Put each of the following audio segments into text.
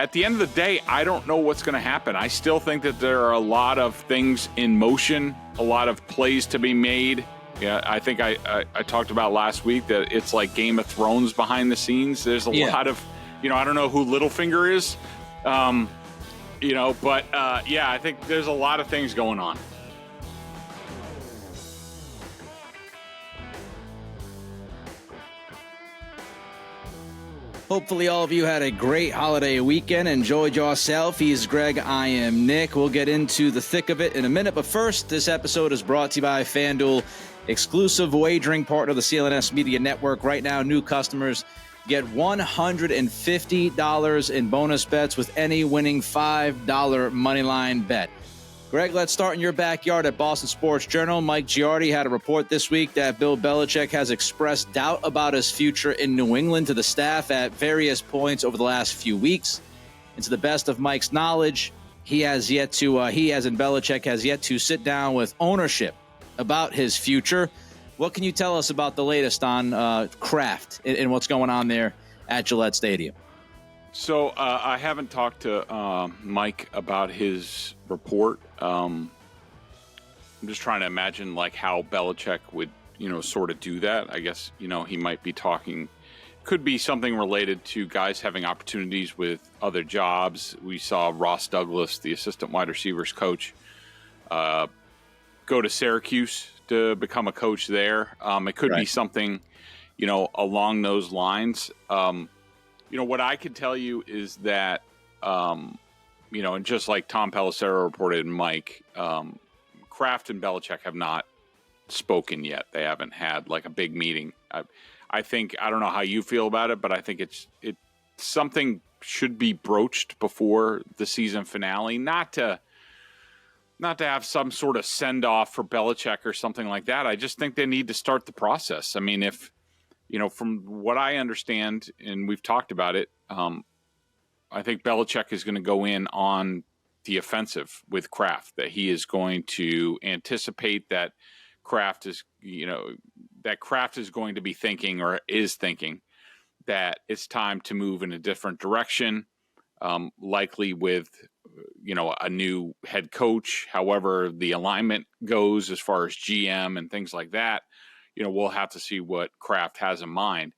at the end of the day, I don't know what's going to happen. I still think that there are a lot of things in motion, a lot of plays to be made. Yeah, I think I talked about last week that it's like Game of Thrones behind the scenes. There's a lot of, I don't know who Littlefinger is, but I think there's a lot of things going on. Hopefully all of you had a great holiday weekend. Enjoyed yourself. He's Greg. I am Nick. We'll get into the thick of it in a minute. But first, this episode is brought to you by FanDuel, exclusive wagering partner of the CLNS Media Network. Right now, new customers get $150 in bonus bets with any winning $5 moneyline bet. Greg, let's start in your backyard at Boston Sports Journal. Mike Giardi had a report this week that Bill Belichick has expressed doubt about his future in New England to the staff at various points over the last few weeks. And to the best of Mike's knowledge, Belichick has yet to sit down with ownership about his future. What can you tell us about the latest on Kraft and what's going on there at Gillette Stadium? So I haven't talked to Mike about his report. I'm just trying to imagine like how Belichick would, sort of do that. I guess, he might be talking, could be something related to guys having opportunities with other jobs. We saw Ross Douglas, the assistant wide receivers coach, go to Syracuse to become a coach there. It could be something, along those lines. What I could tell you is that, and just like Tom Pelissero reported and Mike, Kraft and Belichick have not spoken yet. They haven't had like a big meeting. I think, I don't know how you feel about it, but I think it's something should be broached before the season finale, not to have some sort of send off for Belichick or something like that. I just think they need to start the process. I mean, if, from what I understand, and we've talked about it, I think Belichick is going to go in on the offensive with Kraft, that he is going to anticipate that Kraft is going to be thinking or is thinking that it's time to move in a different direction, likely with, a new head coach. However, the alignment goes as far as GM and things like that. We'll have to see what Kraft has in mind.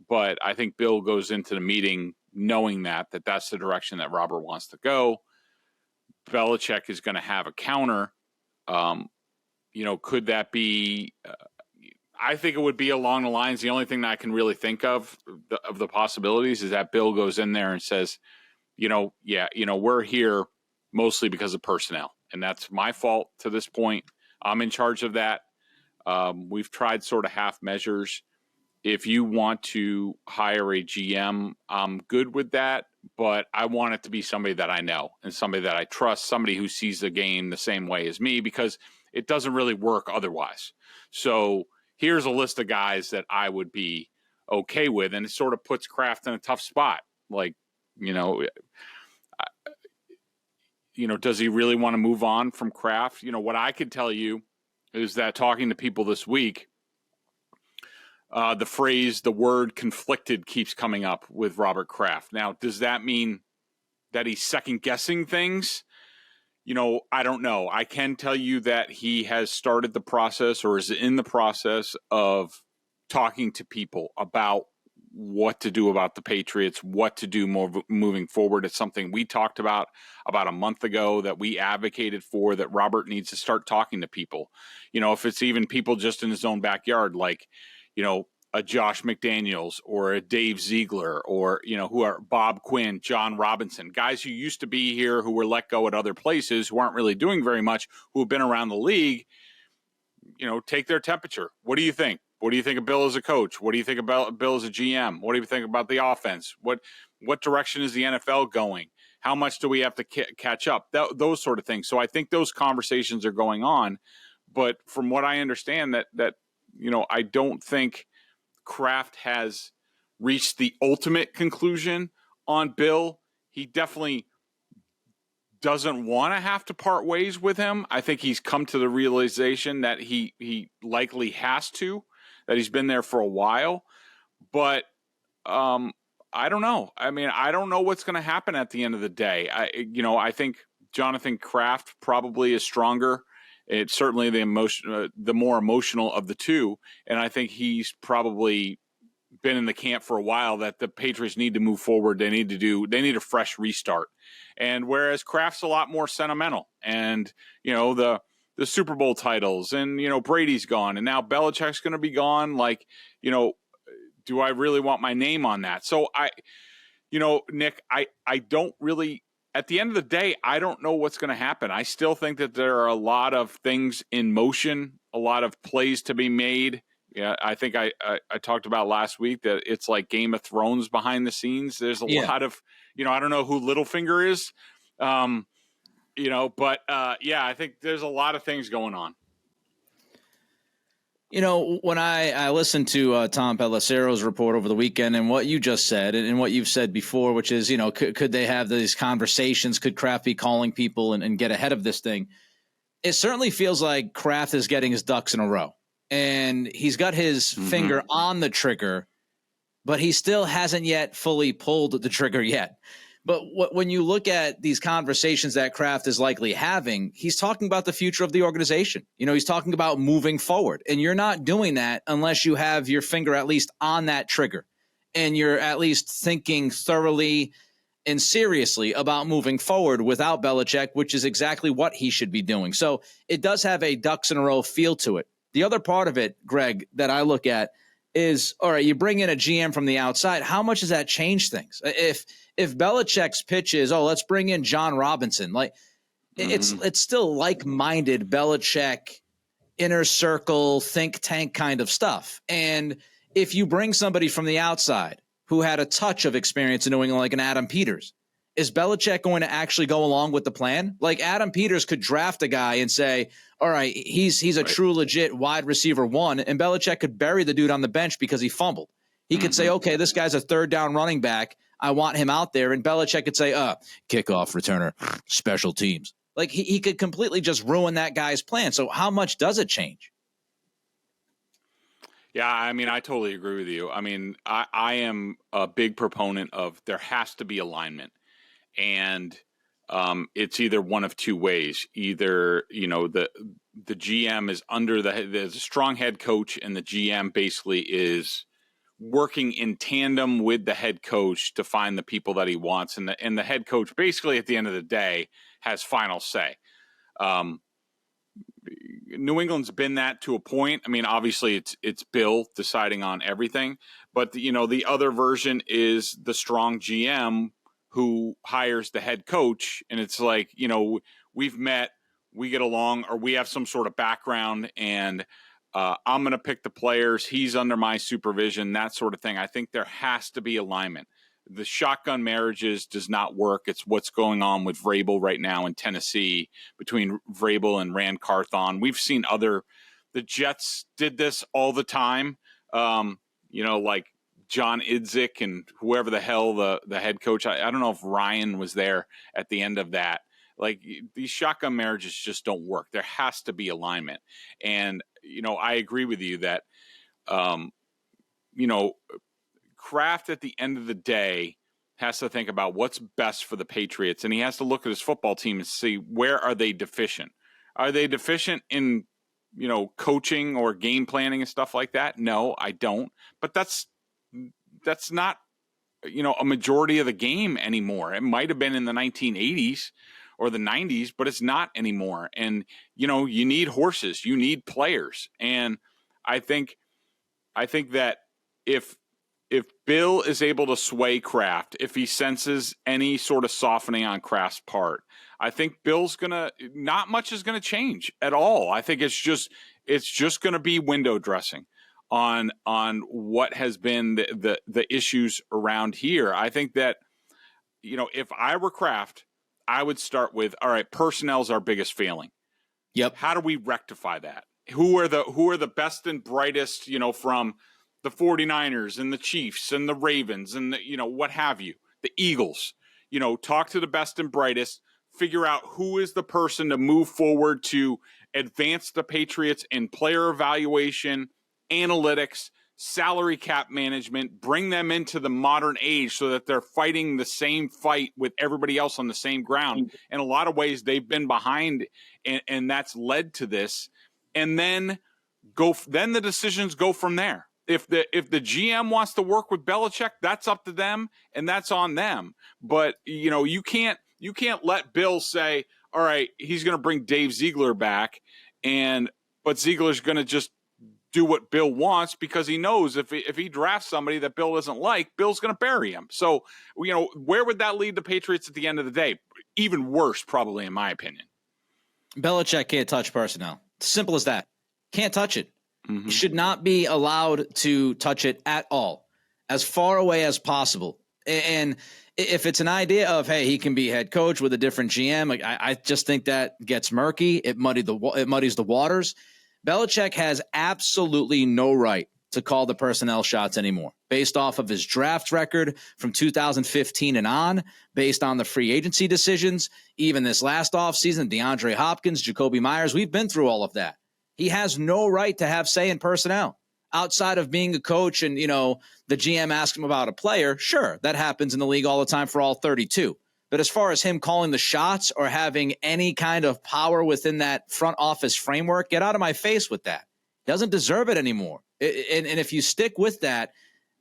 But I think Bill goes into the meeting knowing that that's the direction that Robert wants to go. Belichick is going to have a counter. Could that be I think it would be along the lines, the only thing that I can really think of the possibilities is that Bill goes in there and says, we're here mostly because of personnel. And that's my fault to this point. I'm in charge of that. We've tried sort of half measures. If you want to hire a GM, I'm good with that, but I want it to be somebody that I know and somebody that I trust, somebody who sees the game the same way as me, because it doesn't really work otherwise. So here's a list of guys that I would be okay with, and it sort of puts Kraft in a tough spot. Like, does he really want to move on from Kraft? What I could tell you is that talking to people this week, the word conflicted keeps coming up with Robert Kraft. Now, does that mean that he's second guessing things? I don't know. I can tell you that he has started the process or is in the process of talking to people about what to do about the Patriots, what to do more moving forward. It's something we talked about a month ago that we advocated for, that Robert needs to start talking to people. If it's even people just in his own backyard, like, a Josh McDaniels or a Dave Ziegler or, who are Bob Quinn, John Robinson, guys who used to be here, who were let go at other places, who aren't really doing very much, who have been around the league, take their temperature. What do you think? What do you think of Bill as a coach? What do you think about Bill as a GM? What do you think about the offense? What direction is the NFL going? How much do we have to catch up? Those sort of things. So I think those conversations are going on. But from what I understand, that I don't think Kraft has reached the ultimate conclusion on Bill. He definitely doesn't want to have to part ways with him. I think he's come to the realization that he likely has to, that he's been there for a while. But I don't know. I mean, I don't know what's going to happen at the end of the day. I think Jonathan Kraft probably is stronger. It's certainly the more emotional of the two, and I think he's probably been in the camp for a while that the Patriots need to move forward. They need a fresh restart. And whereas Kraft's a lot more sentimental, and the Super Bowl titles, and Brady's gone, and now Belichick's going to be gone. Like, do I really want my name on that? So Nick, I don't really. At the end of the day, I don't know what's going to happen. I still think that there are a lot of things in motion, a lot of plays to be made. Yeah, I think I talked about last week that it's like Game of Thrones behind the scenes. There's a lot of, I don't know who Littlefinger is, but I think there's a lot of things going on. When I listened to Tom Pelissero's report over the weekend and what you just said and what you've said before, which is, could they have these conversations? Could Kraft be calling people and get ahead of this thing? It certainly feels like Kraft is getting his ducks in a row. And he's got his finger on the trigger, but he still hasn't yet fully pulled the trigger yet. But when you look at these conversations that Kraft is likely having, he's talking about the future of the organization. He's talking about moving forward. And you're not doing that unless you have your finger at least on that trigger. And you're at least thinking thoroughly and seriously about moving forward without Belichick, which is exactly what he should be doing. So it does have a ducks in a row feel to it. The other part of it, Greg, that I look at is, all right, you bring in a GM from the outside. How much does that change things? If Belichick's pitch is, let's bring in John Robinson, it's still like-minded Belichick inner circle think tank kind of stuff. And if you bring somebody from the outside who had a touch of experience in New England, like an Adam Peters, is Belichick going to actually go along with the plan? Like Adam Peters could draft a guy and say, all right, he's a true legit wide receiver one, and Belichick could bury the dude on the bench because he fumbled. He could say, okay, this guy's a third down running back. I want him out there. And Belichick could say, kickoff returner, special teams. Like he could completely just ruin that guy's plan. So how much does it change? Yeah, I mean, I totally agree with you. I mean, I am a big proponent of there has to be alignment. And it's either one of two ways. Either, the GM is under there's a strong head coach, and the GM basically is working in tandem with the head coach to find the people that he wants. And the head coach basically at the end of the day has final say. New England's been that to a point. I mean, obviously it's Bill deciding on everything, but the other version is the strong GM who hires the head coach. And it's like, we've met, we get along, or we have some sort of background, and I'm going to pick the players. He's under my supervision, that sort of thing. I think there has to be alignment. The shotgun marriages does not work. It's what's going on with Vrabel right now in Tennessee between Vrabel and Rand Carthon. We've seen the Jets did this all the time. Like John Idzik and whoever the hell the head coach. I don't know if Ryan was there at the end of that. Like these shotgun marriages just don't work. There has to be alignment. And, I agree with you that, Kraft at the end of the day has to think about what's best for the Patriots. And he has to look at his football team and see where are they deficient. Are they deficient in, coaching or game planning and stuff like that? No, I don't. But that's not, a majority of the game anymore. It might have been in the 1980s or the 90s, but it's not anymore. And, you need horses, you need players. And I think that if Bill is able to sway Kraft, if he senses any sort of softening on Kraft's part, I think not much is going to change at all. I think it's just going to be window dressing on what has been the issues around here. I think that, if I were Kraft, I would start with, all right, personnel's our biggest failing. Yep. How do we rectify that? Who are the best and brightest, from the 49ers and the Chiefs and the Ravens and what have you, the Eagles, talk to the best and brightest, figure out who is the person to move forward to advance the Patriots in player evaluation, analytics, salary cap management, bring them into the modern age so that they're fighting the same fight with everybody else on the same ground. In a lot of ways, they've been behind, and that's led to this. And then the decisions go from there. If the GM wants to work with Belichick, that's up to them, and that's on them. But you can't let Bill say, all right, he's going to bring Dave Ziegler back, but Ziegler's going to just do what Bill wants, because he knows if he drafts somebody that Bill doesn't like, Bill's going to bury him. So, where would that lead the Patriots at the end of the day? Even worse, probably, in my opinion. Belichick can't touch personnel. Simple as that. Can't touch it. Mm-hmm. He should not be allowed to touch it at all, as far away as possible. And if it's an idea of, hey, he can be head coach with a different GM, I just think that gets murky. It muddies the waters. Belichick has absolutely no right to call the personnel shots anymore, based off of his draft record from 2015 and on, based on the free agency decisions, even this last offseason, DeAndre Hopkins, Jacoby Myers. We've been through all of that. He has no right to have say in personnel outside of being a coach and, the GM asks him about a player. Sure, that happens in the league all the time for all 32. But as far as him calling the shots or having any kind of power within that front office framework, get out of my face with that. He doesn't deserve it anymore. And if you stick with that,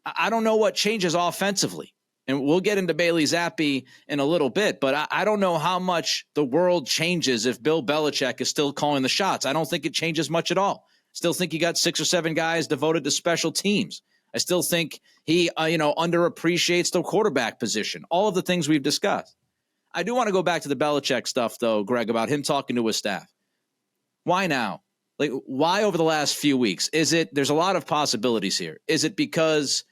I don't know what changes offensively. And we'll get into Bailey Zappe in a little bit, but I don't know how much the world changes if Bill Belichick is still calling the shots. I don't think it changes much at all. Still think you got 6 or 7 guys devoted to special teams. I still think he, underappreciates the quarterback position. All of the things we've discussed. I do want to go back to the Belichick stuff, though, Greg, about him talking to his staff. Why now? Why over the last few weeks? There's a lot of possibilities here. Is it because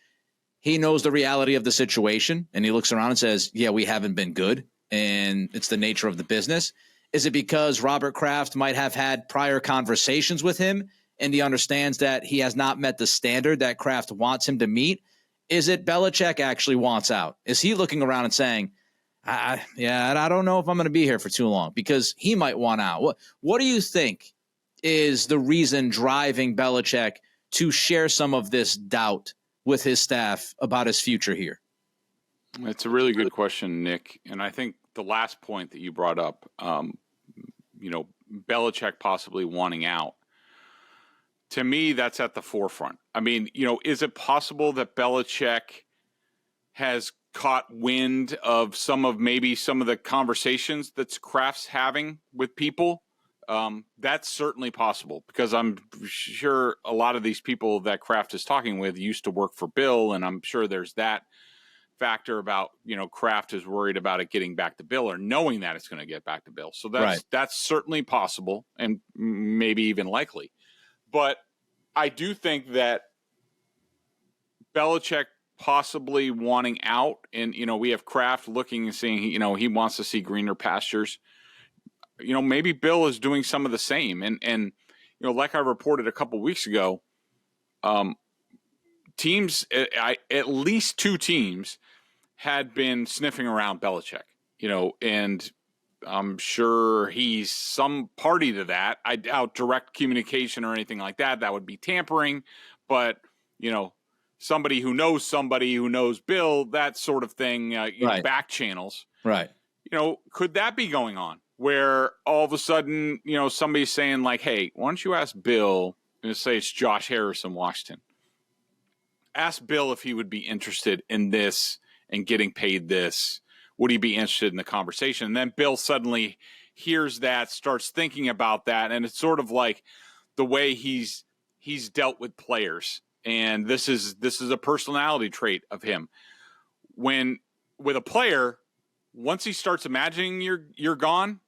he knows the reality of the situation and he looks around and says, yeah, we haven't been good and it's the nature of the business? Is it because Robert Kraft might have had prior conversations with him and he understands that he has not met the standard that Kraft wants him to meet? Is it Belichick actually wants out? Is he looking around and saying, I don't know if I'm going to be here for too long, because he might want out? What do you think is the reason driving Belichick to share some of this doubt with his staff about his future here? It's a really good question, Nick. And I think the last point that you brought up, Belichick possibly wanting out, to me, that's at the forefront. I mean, is it possible that Belichick has caught wind of some of the conversations that Kraft's having with people? That's certainly possible, because I'm sure a lot of these people that Kraft is talking with used to work for Bill, and I'm sure there's that factor about, Kraft is worried about it getting back to Bill, or knowing that it's going to get back to Bill. So that's certainly possible, and maybe even likely. But I do think that Belichick possibly wanting out, and, we have Kraft looking and saying, he wants to see greener pastures. Maybe Bill is doing some of the same. And like I reported a couple weeks ago, teams, at least 2 teams had been sniffing around Belichick, and I'm sure he's some party to that. I doubt direct communication or anything like that. That would be tampering. But, somebody who knows Bill, that sort of thing, right. Back channels. Right. Could that be going on, where all of a sudden, somebody's saying like, hey, why don't you ask Bill, and say it's Josh Harris in Washington. Ask Bill if he would be interested in this and getting paid this. Would he be interested in the conversation? And then Bill suddenly hears that, starts thinking about that. And it's sort of like the way he's dealt with players. And this is a personality trait of him. When with a player, once he starts imagining you're gone,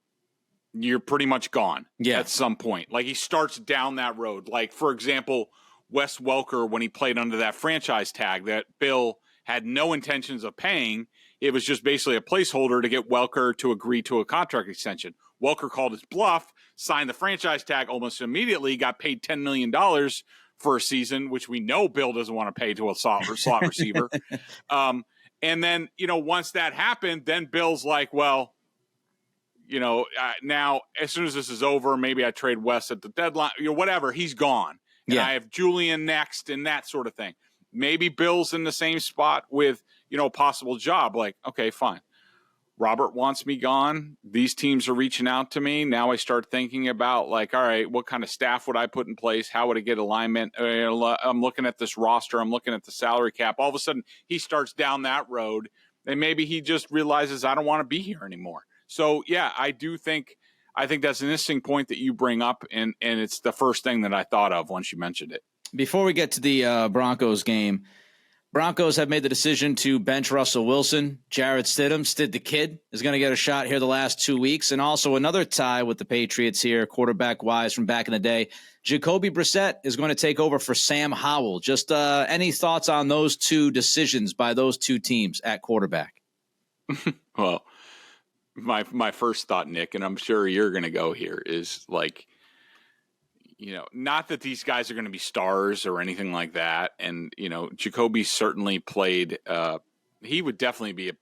you're pretty much gone at some point. Like, he starts down that road. Like, for example, Wes Welker, when he played under that franchise tag that Bill had no intentions of paying, it was just basically a placeholder to get Welker to agree to a contract extension. Welker called his bluff, signed the franchise tag almost immediately, got paid $10 million for a season, which we know Bill doesn't want to pay to a slot receiver. And then, once that happened, then Bill's like, well, now as soon as this is over, maybe I trade Wes at the deadline, whatever, he's gone. and Yeah. I have Julian next and that sort of thing. Maybe Bill's in the same spot with, a possible job. Like, okay, fine. Robert wants me gone. These teams are reaching out to me. Now I start thinking about, like, all right, what kind of staff would I put in place? How would I get alignment? I'm looking at this roster. I'm looking at the salary cap. All of a sudden, he starts down that road, and maybe he just realizes I don't want to be here anymore. So, yeah, I think that's an interesting point that you bring up, and it's the first thing that I thought of once you mentioned it. Before we get to the Broncos game, Broncos have made the decision to bench Russell Wilson. Jarrett Stidham, Stid the Kid, is going to get a shot here the last 2 weeks. And also another tie with the Patriots here, quarterback-wise from back in the day. Jacoby Brissett is going to take over for Sam Howell. Just any thoughts on those two decisions by those two teams at quarterback? Well, my first thought, Nick, and I'm sure you're going to go here, is like, not that these guys are going to be stars or anything like that. And, Jacoby certainly played, he would definitely be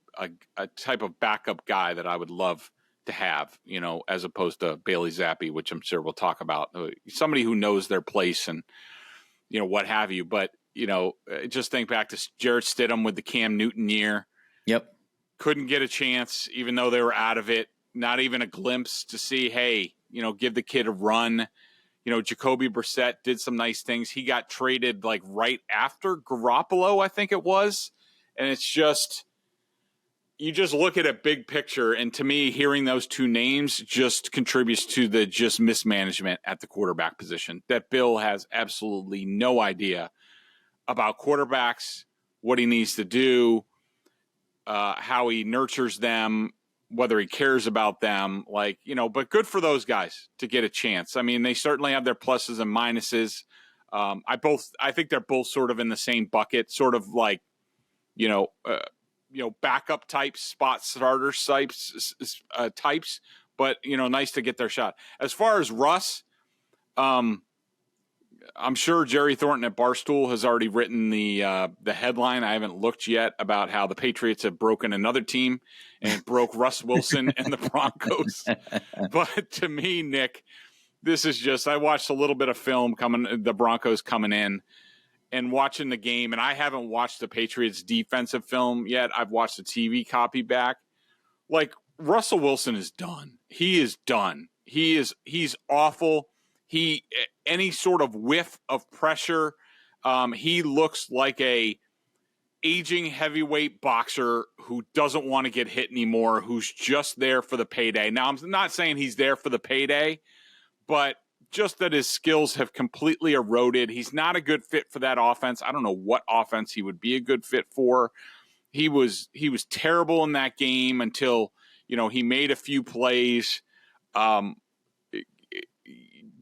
a type of backup guy that I would love to have, as opposed to Bailey Zappe, which I'm sure we'll talk about. Somebody who knows their place and, what have you. But, just think back to Jarrett Stidham with the Cam Newton year. Yep. Couldn't get a chance, even though they were out of it. Not even a glimpse to see, hey, give the kid a run. Jacoby Brissett did some nice things. He got traded like right after Garoppolo, I think it was. And it's just, you just look at a big picture. And to me, hearing those two names just contributes to the just mismanagement at the quarterback position, that Bill has absolutely no idea about quarterbacks, what he needs to do, how he nurtures them, whether he cares about them, but good for those guys to get a chance. I mean, they certainly have their pluses and minuses. I think they're both sort of in the same bucket, sort of like, backup types, spot starter types, but, nice to get their shot. As far as Russ, I'm sure Jerry Thornton at Barstool has already written the headline. I haven't looked yet about how the Patriots have broken another team and it broke Russ Wilson and the Broncos. But to me, Nick, this is just, I watched a little bit of film the Broncos coming in and watching the game. And I haven't watched the Patriots defensive film yet. I've watched the TV copy back. Like, Russell Wilson is done. He is done. He's awful. Any sort of whiff of pressure, he looks like a aging heavyweight boxer who doesn't want to get hit anymore, who's just there for the payday. Now, I'm not saying he's there for the payday, but just that his skills have completely eroded. He's not a good fit for that offense. I don't know what offense he would be a good fit for. He was terrible in that game until, he made a few plays.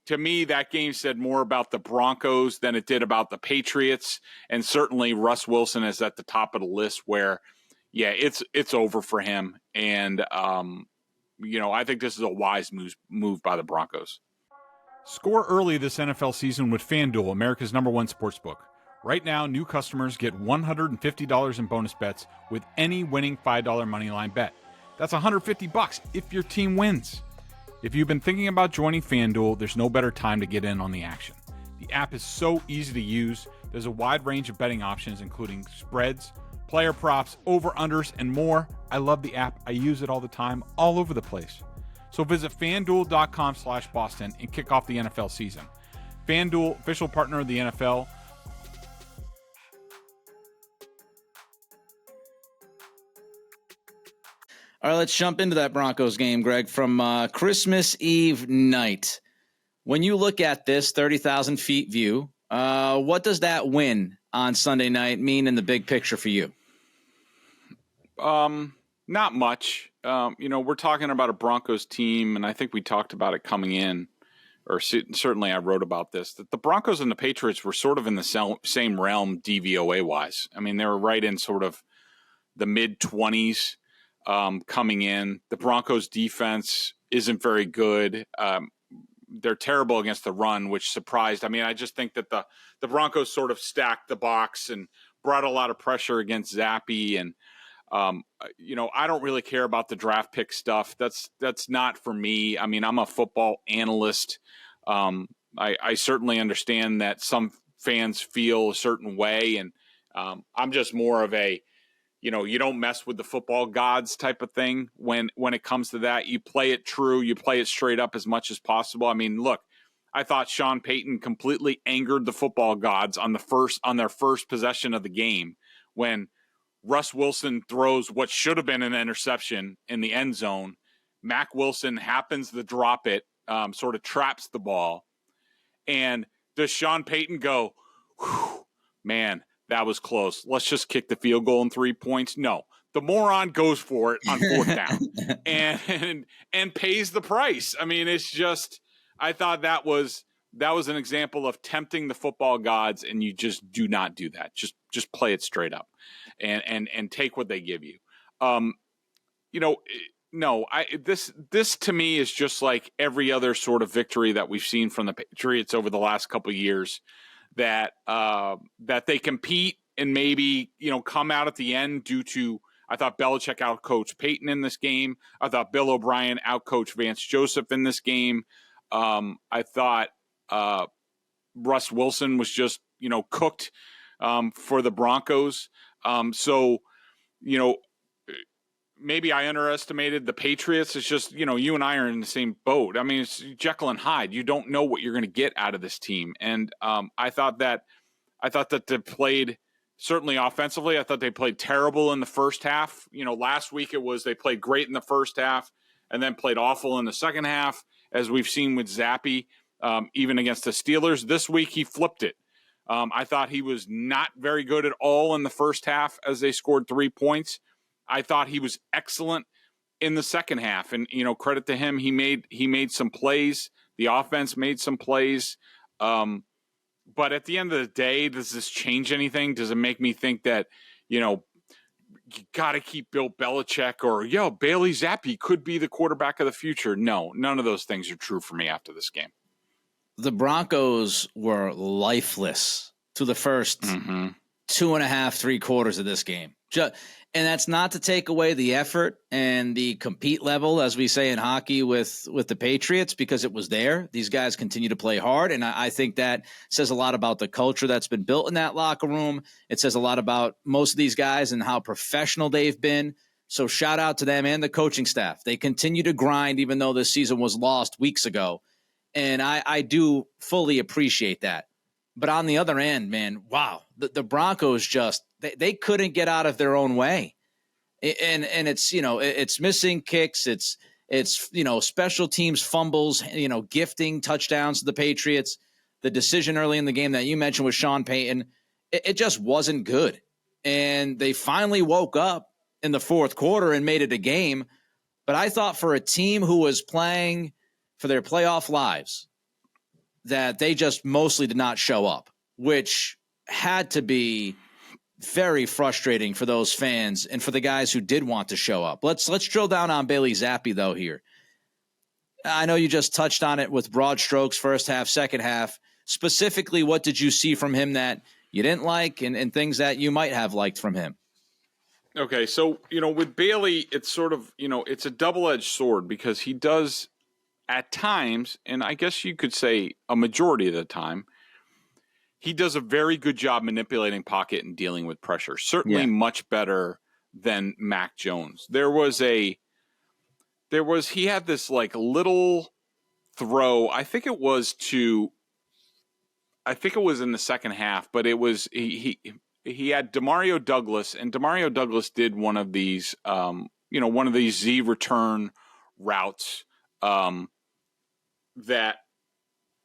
To me, that game said more about the Broncos than it did about the Patriots. And certainly Russ Wilson is at the top of the list where, yeah, it's over for him. And, I think this is a wise move by the Broncos. Score early this NFL season with FanDuel, America's #1 sportsbook. Right now, new customers get $150 in bonus bets with any winning $5 moneyline bet. That's $150 if your team wins. If you've been thinking about joining FanDuel, there's no better time to get in on the action. The app is so easy to use. There's a wide range of betting options, including spreads, player props, over-unders, and more. I love the app. I use it all the time, all over the place. So visit FanDuel.com/Boston and kick off the NFL season. FanDuel, official partner of the NFL. All right, let's jump into that Broncos game, Greg, from Christmas Eve night. When you look at this 30,000 feet view, what does that win on Sunday night mean in the big picture for you? Not much. We're talking about a Broncos team, and I think we talked about it coming in, or certainly I wrote about this, that the Broncos and the Patriots were sort of in the same realm DVOA-wise. I mean, they were right in sort of the mid-20s. Coming in. The Broncos defense isn't very good. They're terrible against the run, which surprised. I mean, I just think that the Broncos sort of stacked the box and brought a lot of pressure against Zappe. And, I don't really care about the draft pick stuff. That's not for me. I mean, I'm a football analyst. I certainly understand that some fans feel a certain way, and I'm just more of a, you don't mess with the football gods type of thing when it comes to that. You play it true, you play it straight up as much as possible. I mean, look, I thought Sean Payton completely angered the football gods on their first possession of the game when Russ Wilson throws what should have been an interception in the end zone. Mac Wilson happens to drop it, sort of traps the ball. And does Sean Payton go, man, that was close. Let's just kick the field goal in 3 points? No. The moron goes for it on fourth down and pays the price. I mean, it's just, I thought that was an example of tempting the football gods, and you just do not do that. Just play it straight up and take what they give you. This to me is just like every other sort of victory that we've seen from the Patriots over the last couple of years, that they compete and maybe, come out at the end due to, I thought Belichick outcoached Peyton in this game. I thought Bill O'Brien outcoached Vance Joseph in this game. I thought Russ Wilson was just, cooked for the Broncos. Maybe I underestimated the Patriots. It's just, you and I are in the same boat. I mean, it's Jekyll and Hyde. You don't know what you're going to get out of this team. And I thought that they played, certainly offensively, I thought they played terrible in the first half. Last week it was they played great in the first half and then played awful in the second half, as we've seen with Zappe, even against the Steelers. This week he flipped it. I thought he was not very good at all in the first half as they scored 3 points. I thought he was excellent in the second half, and credit to him, he made some plays. The offense made some plays, but at the end of the day, does this change anything? Does it make me think that you got to keep Bill Belichick or Bailey Zappe could be the quarterback of the future? No, none of those things are true for me after this game. The Broncos were lifeless to the first 2.5, 3 quarters of this game. And that's not to take away the effort and the compete level, as we say in hockey, with the Patriots, because it was there. These guys continue to play hard, and I think that says a lot about the culture that's been built in that locker room. It says a lot about most of these guys and how professional they've been. So shout out to them and the coaching staff. They continue to grind, even though this season was lost weeks ago. And I do fully appreciate that. But on the other end, man, wow, the Broncos just they couldn't get out of their own way, and it's it's missing kicks, it's special teams fumbles, gifting touchdowns to the Patriots. The decision early in the game that you mentioned with Sean Payton, it just wasn't good, and they finally woke up in the fourth quarter and made it a game. But I thought for a team who was playing for their playoff lives, that they just mostly did not show up, which had to be very frustrating for those fans and for the guys who did want to show up. Let's drill down on Bailey Zappe, though, here. I know you just touched on it with broad strokes, first half, second half. Specifically, what did you see from him that you didn't like and things that you might have liked from him? Okay, so, with Bailey, it's sort of, it's a double-edged sword because he does at times, and I guess you could say a majority of the time, he does a very good job manipulating pocket and dealing with pressure. Certainly much better than Mac Jones. He had this like little throw. I think it was in the second half, but it was, he had Demario Douglas, and Demario Douglas did one of these Z return routes, that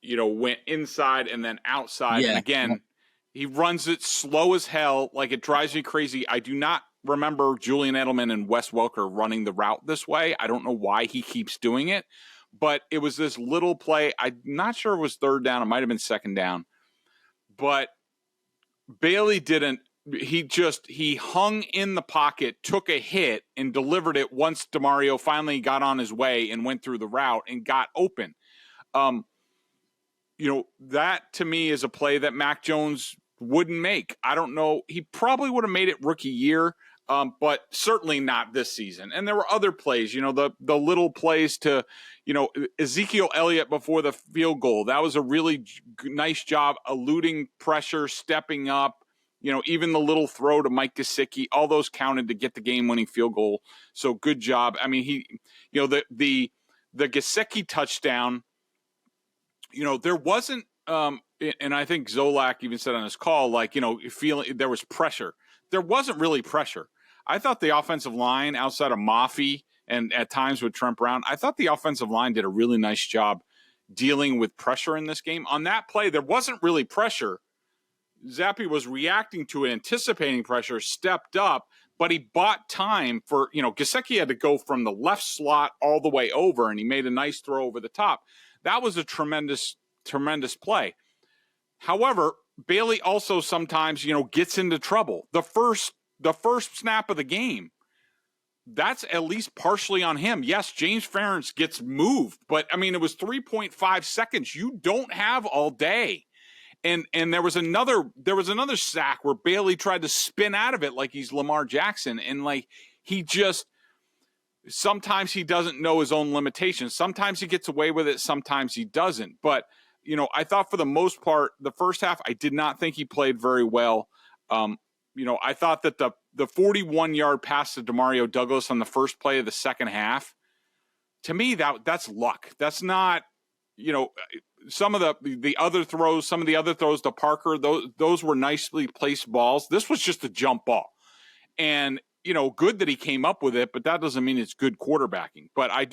went inside and then outside. And again, he runs it slow as hell. Like, it drives me crazy. I do not remember Julian Edelman and Wes Welker running the route this way. I don't know why he keeps doing it, but it was this little play. I'm not sure it was third down. It might have been second down, but Bailey didn't. He hung in the pocket, took a hit, and delivered it once Demario finally got on his way and went through the route and got open. That to me is a play that Mac Jones wouldn't make. I don't know. He probably would have made it rookie year. but certainly not this season. And there were other plays, the little plays to, Ezekiel Elliott before the field goal. That was a really nice job eluding pressure, stepping up. Even the little throw to Mike Gesicki, all those counted to get the game-winning field goal. So good job. I mean, the Gesicki touchdown, there wasn't, and I think Zolak even said on his call, feeling there was pressure. There wasn't really pressure. I thought the offensive line outside of Mafi and at times with Trent Brown, I thought the offensive line did a really nice job dealing with pressure in this game. On that play, there wasn't really pressure. Zappe was reacting to it, anticipating pressure, stepped up, but he bought time for, Gesicki had to go from the left slot all the way over, and he made a nice throw over the top. That was a tremendous, tremendous play. However, Bailey also sometimes, gets into trouble. The first snap of the game, that's at least partially on him. Yes, James Ferentz gets moved, but it was 3.5 seconds. You don't have all day. And there was another sack where Bailey tried to spin out of it like he's Lamar Jackson. And sometimes he doesn't know his own limitations. Sometimes he gets away with it. Sometimes he doesn't. But, I thought for the most part, the first half, I did not think he played very well. I thought that the 41-yard pass to Demario Douglas on the first play of the second half, to me, that's luck. That's not, some of the other throws, to Parker, those were nicely placed balls. This was just a jump ball. And, good that he came up with it, but that doesn't mean it's good quarterbacking. But I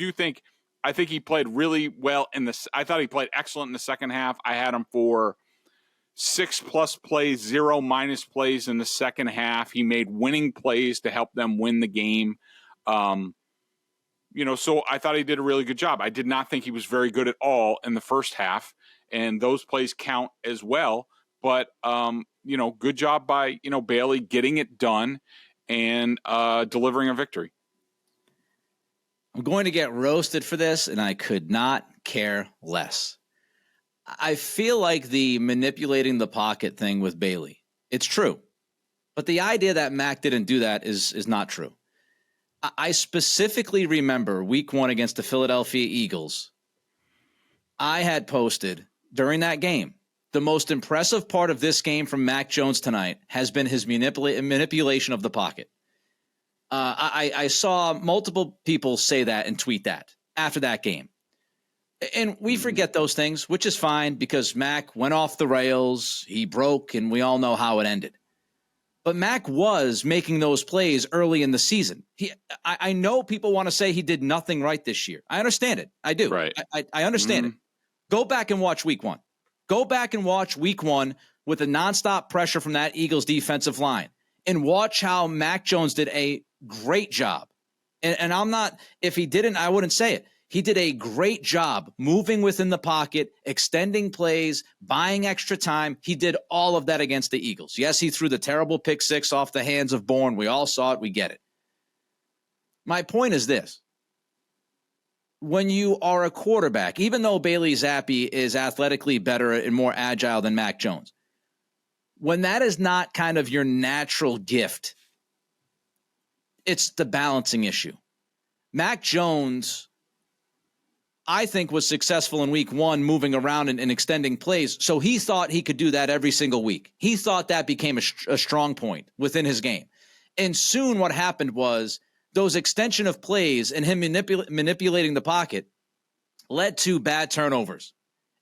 think he played really well I thought he played excellent in the second half. I had him for 6+ plays, 0 minus plays in the second half. He made winning plays to help them win the game. So I thought he did a really good job. I did not think he was very good at all in the first half, and those plays count as well. But, good job by, Bailey getting it done and delivering a victory. I'm going to get roasted for this, and I could not care less. I feel like the manipulating the pocket thing with Bailey, it's true. But the idea that Mac didn't do that is not true. I specifically remember week 1 against the Philadelphia Eagles. I had posted during that game, the most impressive part of this game from Mac Jones tonight has been his manipulation of the pocket. I saw multiple people say that and tweet that after that game. And we forget those things, which is fine because Mac went off the rails, he broke, and we all know how it ended. But Mac was making those plays early in the season. I know people want to say he did nothing right this year. I understand it. I do. Right. I understand it. Go back and watch week 1. Go back and watch week 1 with the nonstop pressure from that Eagles defensive line and watch how Mac Jones did a great job. And I'm not, if he didn't, I wouldn't say it. He did a great job moving within the pocket, extending plays, buying extra time. He did all of that against the Eagles. Yes, he threw the terrible pick 6 off the hands of Bourne. We all saw it. We get it. My point is this. When you are a quarterback, even though Bailey Zappe is athletically better and more agile than Mac Jones, when that is not kind of your natural gift, it's the balancing issue. Mac Jones, I think, was successful in week 1 moving around and extending plays. So he thought he could do that every single week. He thought that became a strong point within his game. And soon what happened was those extension of plays and him manipulating the pocket led to bad turnovers.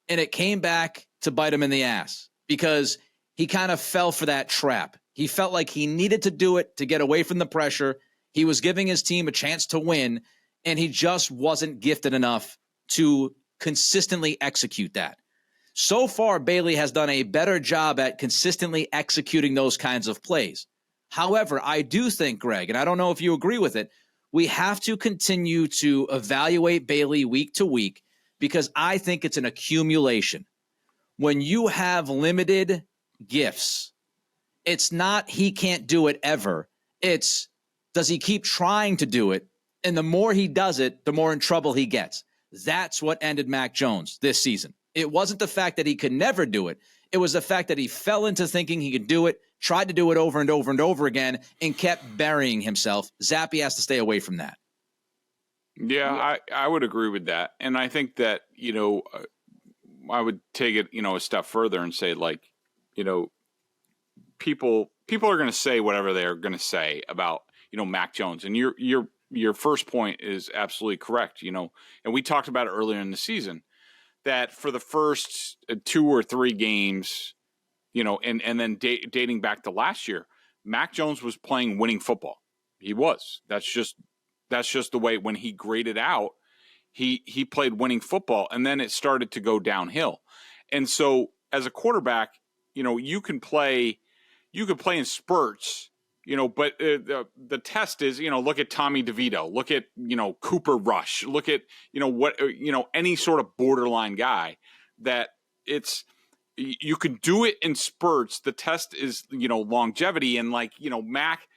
And it came back to bite him in the ass because he kind of fell for that trap. He felt like he needed to do it to get away from the pressure. He was giving his team a chance to win, and he just wasn't gifted enough to consistently execute that. So far, Bailey has done a better job at consistently executing those kinds of plays. However, I do think, Greg, and I don't know if you agree with it, we have to continue to evaluate Bailey week to week because I think it's an accumulation. When you have limited gifts, it's not he can't do it ever. It's does he keep trying to do it? And the more he does it, the more in trouble he gets. That's what ended Mac Jones this season. It wasn't the fact that he could never do it. It was the fact that he fell into thinking he could do it, tried to do it over and over and over again, and kept burying himself. Zappe has to stay away from that. Yeah, I would agree with that. And I think that, I would take it, a step further and say, like, people are going to say whatever they're going to say about, Mac Jones. And your first point is absolutely correct, and we talked about it earlier in the season, that for the first 2 or 3 games, and then dating back to last year, Mac Jones was playing winning football. He was. That's just the way, when he graded out, he played winning football, and then it started to go downhill. And so as a quarterback, you can play in spurts, but the test is, look at Tommy DeVito, look at, Cooper Rush, look at, any sort of borderline guy, that you can do it in spurts. The test is, longevity. And like, Mac,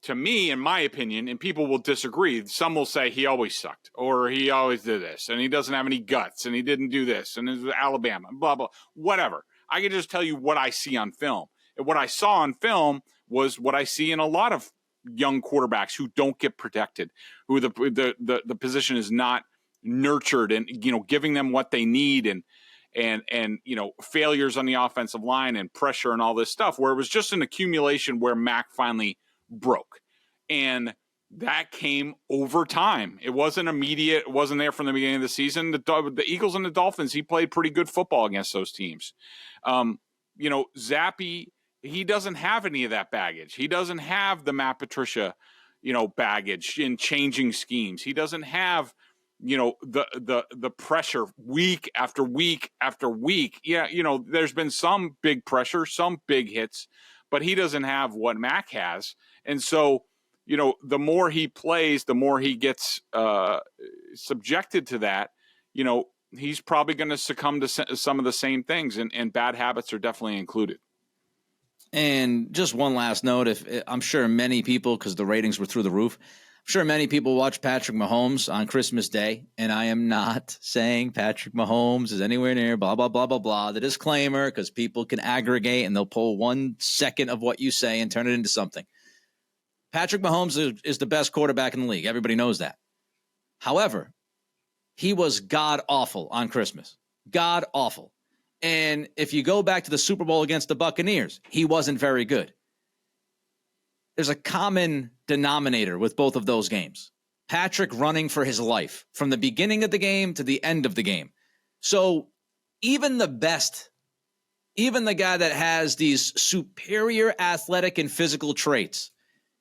to me, in my opinion, and people will disagree, some will say he always sucked, or he always did this, and he doesn't have any guts, and he didn't do this, and it was Alabama, blah, blah, whatever. I can just tell you what I see on film. And what I saw on film was what I see in a lot of young quarterbacks who don't get protected, who the position is not nurtured, and, giving them what they need, and failures on the offensive line and pressure and all this stuff, where it was just an accumulation where Mac finally broke. And that came over time. It wasn't immediate. It wasn't there from the beginning of the season. The Eagles and the Dolphins, he played pretty good football against those teams. Zappe, he doesn't have any of that baggage. He doesn't have the Matt Patricia, baggage in changing schemes. He doesn't have, the pressure week after week after week. Yeah, there's been some big pressure, some big hits, but he doesn't have what Mac has. And so, the more he plays, the more he gets subjected to that, he's probably going to succumb to some of the same things, and bad habits are definitely included. And just one last note, I'm sure many people, because the ratings were through the roof, I'm sure many people watch Patrick Mahomes on Christmas Day, and I am not saying Patrick Mahomes is anywhere near blah, blah, blah, blah, blah. The disclaimer, because people can aggregate and they'll pull 1 second of what you say and turn it into something. Patrick Mahomes is the best quarterback in the league. Everybody knows that. However, he was god-awful on Christmas. God-awful. And if you go back to the Super Bowl against the Buccaneers, he wasn't very good. There's a common denominator with both of those games. Patrick running for his life from the beginning of the game to the end of the game. So even the best, even the guy that has these superior athletic and physical traits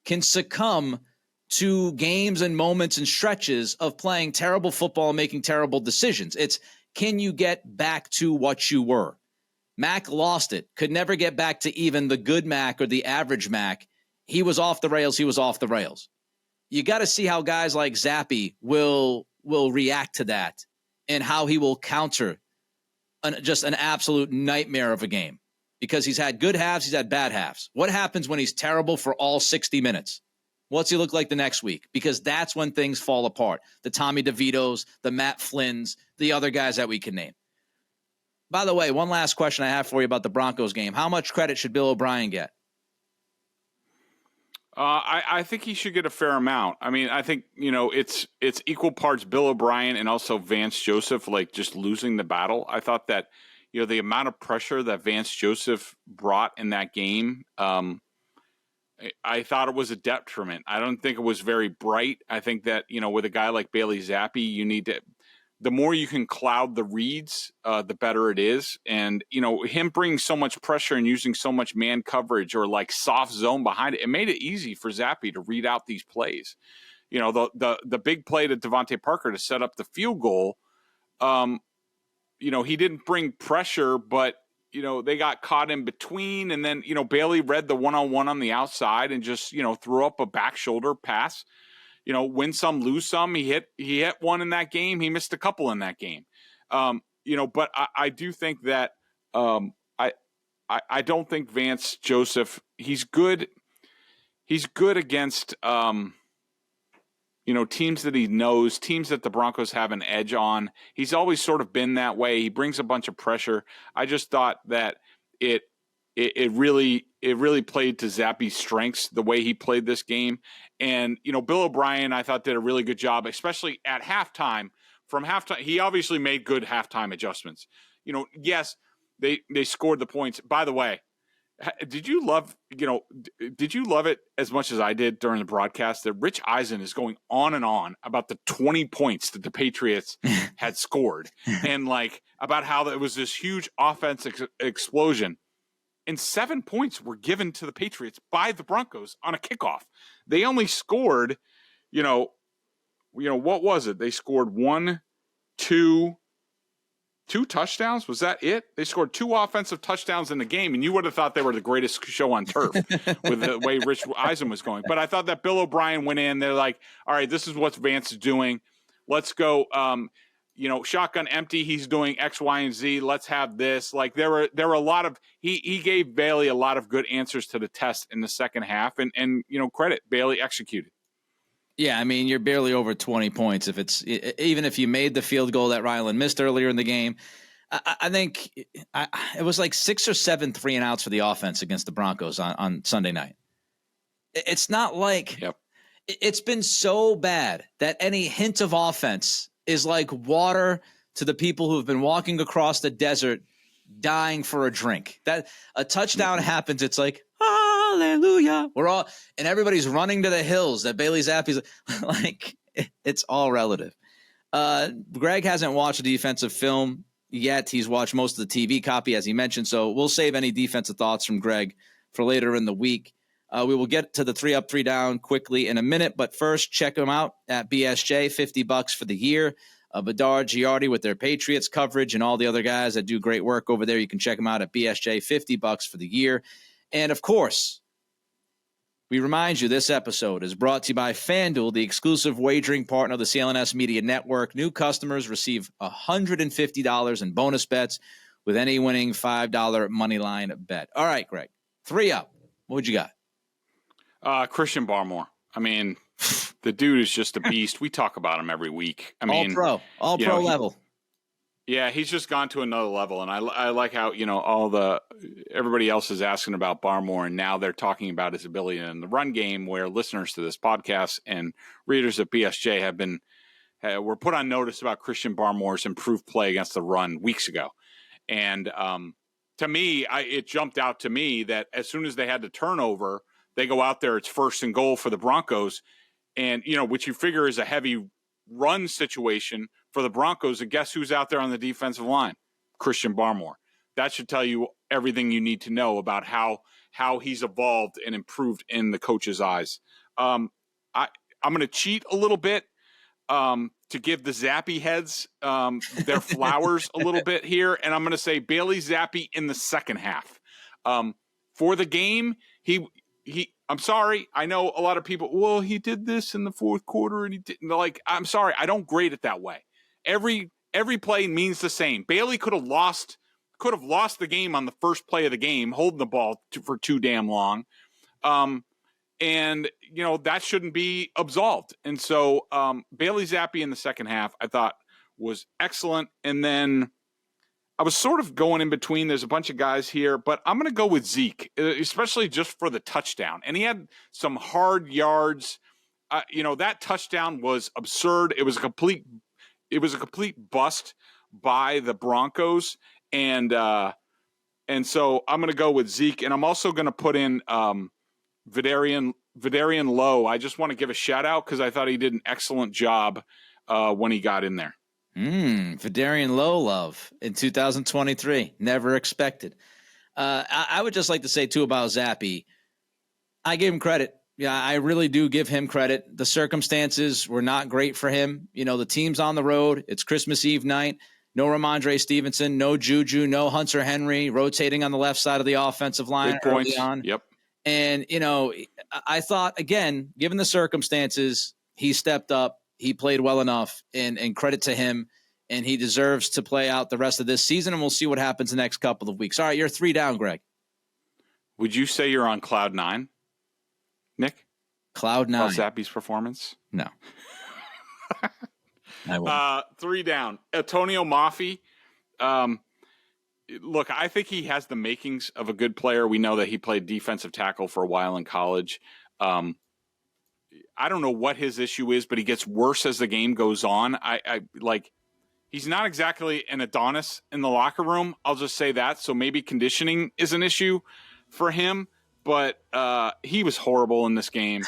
can succumb to games and moments and stretches of playing terrible football and making terrible decisions. It's, can you get back to what you were? Mac lost it, could never get back to even the good Mac or the average Mac. He was off the rails. He was off the rails. You got to see how guys like Zappe will react to that, and how he will counter just an absolute nightmare of a game, because he's had good halves. He's had bad halves. What happens when he's terrible for all 60 minutes? What's he look like the next week? Because that's when things fall apart. The Tommy DeVitos, the Matt Flynn's, the other guys that we can name. By the way, one last question I have for you about the Broncos game. How much credit should Bill O'Brien get? I think he should get a fair amount. I mean, I think, it's equal parts Bill O'Brien and also Vance Joseph, like, just losing the battle. I thought that, the amount of pressure that Vance Joseph brought in that game, I thought it was a detriment. I don't think it was very bright. I think that, with a guy like Bailey Zappe, you need to, the more you can cloud the reads, the better it is. And, him bringing so much pressure and using so much man coverage or like soft zone behind it, it made it easy for Zappe to read out these plays. The big play to Devontae Parker to set up the field goal, he didn't bring pressure, but, they got caught in between. And then, Bailey read the one-on-one on the outside and just, threw up a back shoulder pass. Win some, lose some. He hit one in that game. He missed a couple in that game. But I do think that I don't think Vance Joseph, he's good. He's good against, teams that he knows, teams that the Broncos have an edge on. He's always sort of been that way. He brings a bunch of pressure. I just thought that it it really played to Zappe's strengths, the way he played this game. And, Bill O'Brien, I thought, did a really good job, especially at halftime. From halftime, he obviously made good halftime adjustments. Yes, they scored the points. By the way, did you love it as much as I did during the broadcast that Rich Eisen is going on and on about the 20 points that the Patriots had scored and about how it was this huge offense explosion, and 7 points were given to the Patriots by the Broncos on a kickoff. They only scored, what was it? They scored two touchdowns. Was that it? They scored 2 offensive touchdowns in the game, and you would have thought they were the greatest show on turf with the way Rich Eisen was going. But I thought that Bill O'Brien went in. They're like, all right, this is what Vance is doing. Let's go. Shotgun empty. He's doing X, Y, and Z. Let's have this. There were a lot of he gave Bailey a lot of good answers to the test in the second half, and credit Bailey executed. Yeah, I mean, you're barely over 20 points even if you made the field goal that Ryland missed earlier in the game. I think it was 6 or 7 3-and-outs for the offense against the Broncos on Sunday night. It's not it's been so bad that any hint of offense is like water to the people who have been walking across the desert dying for a drink. That a touchdown happens, it's like, hallelujah. And everybody's running to the hills that Bailey Zappe's it's all relative. Greg hasn't watched the defensive film yet. He's watched most of the TV copy, as he mentioned. So we'll save any defensive thoughts from Greg for later in the week. We will get to the 3 up, 3 down quickly in a minute. But first, check them out at BSJ, $50 for the year. Bedard, Giardi with their Patriots coverage and all the other guys that do great work over there. You can check them out at BSJ, $50 for the year. And of course, we remind you this episode is brought to you by FanDuel, the exclusive wagering partner of the CLNS Media Network. New customers receive $150 in bonus bets with any winning $5 moneyline bet. All right, Greg, 3 up. What would you got? Christian Barmore. I mean, the dude is just a beast. We talk about him every week. I mean, all pro level. Yeah, he's just gone to another level, and I like how everybody else is asking about Barmore, and now they're talking about his ability in the run game. Where listeners to this podcast and readers at BSJ were put on notice about Christian Barmore's improved play against the run weeks ago, and to me, it jumped out to me that as soon as they had the turnover, they go out there, it's 1st and goal for the Broncos, and which you figure is a heavy run situation for the Broncos, and guess who's out there on the defensive line? Christian Barmore. That should tell you everything you need to know about how he's evolved and improved in the coach's eyes. I'm going to cheat a little bit to give the Zappe heads their flowers a little bit here, and I'm going to say Bailey Zappe in the second half. For the game, he I'm sorry. I know a lot of people, well, he did this in the fourth quarter and he didn't. I'm sorry. I don't grade it that way. Every play means the same. Bailey could have lost the game on the first play of the game, holding the ball for too damn long. And that shouldn't be absolved. And so Bailey Zappe in the second half, I thought was excellent. And then I was sort of going in between. There's a bunch of guys here, but I'm going to go with Zeke, especially just for the touchdown. And he had some hard yards. That touchdown was absurd. It was a complete bust by the Broncos. And so I'm going to go with Zeke. And I'm also going to put in Vidarian Lowe. I just want to give a shout out because I thought he did an excellent job when he got in there. Vidarian Lowe love in 2023. Never expected. I would just like to say, too, about Zappe. I gave him credit. Yeah, I really do give him credit. The circumstances were not great for him. The team's on the road. It's Christmas Eve night. No Ramondre Stevenson, no Juju, no Hunter Henry rotating on the left side of the offensive line early on. Yep. And, I thought, again, given the circumstances, he stepped up. He played well enough, and credit to him, and he deserves to play out the rest of this season, and we'll see what happens the next couple of weeks. All right, you're 3 down, Greg. Would you say you're on cloud 9, Nick? Cloud 9. About Zappe's performance? No. I won't. 3 down. Antonio Mafi. look, I think he has the makings of a good player. We know that he played defensive tackle for a while in college. I don't know what his issue is, but he gets worse as the game goes on. He's not exactly an Adonis in the locker room. I'll just say that. So maybe conditioning is an issue for him, but he was horrible in this game.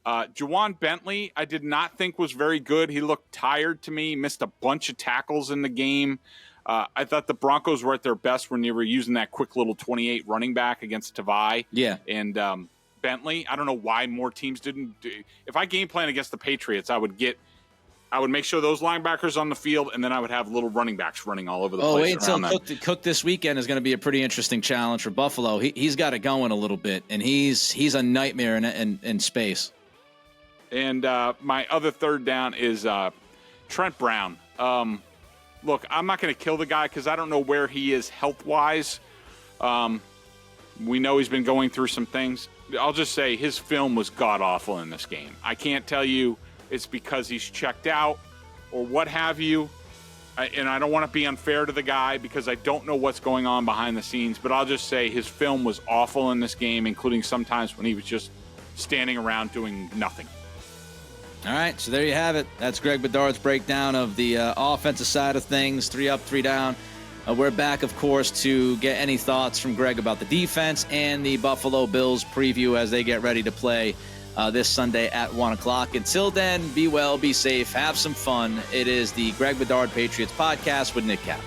Juwan Bentley, I did not think was very good. He looked tired to me, missed a bunch of tackles in the game. I thought the Broncos were at their best when they were using that quick little 28 running back against Tavai. Yeah. And Bentley, I don't know why more teams didn't. If I game plan against the Patriots, I would make sure those linebackers on the field, and then I would have little running backs running all over the place. Oh, wait until Cook this weekend is going to be a pretty interesting challenge for Buffalo. He's got it going a little bit, and he's a nightmare in space. And my other third down is Trent Brown. Look, I'm not going to kill the guy because I don't know where he is health-wise. We know he's been going through some things. I'll just say his film was god-awful in this game. I can't tell you it's because he's checked out or what have you. And I don't want to be unfair to the guy because I don't know what's going on behind the scenes, but I'll just say his film was awful in this game, including sometimes when he was just standing around doing nothing. All right, so there you have it. That's Greg Bedard's breakdown of the offensive side of things, 3 up, 3 down. We're back, of course, to get any thoughts from Greg about the defense and the Buffalo Bills preview as they get ready to play this Sunday at 1 o'clock. Until then, be well, be safe, have some fun. It is the Greg Bedard Patriots Podcast with Nick Cap.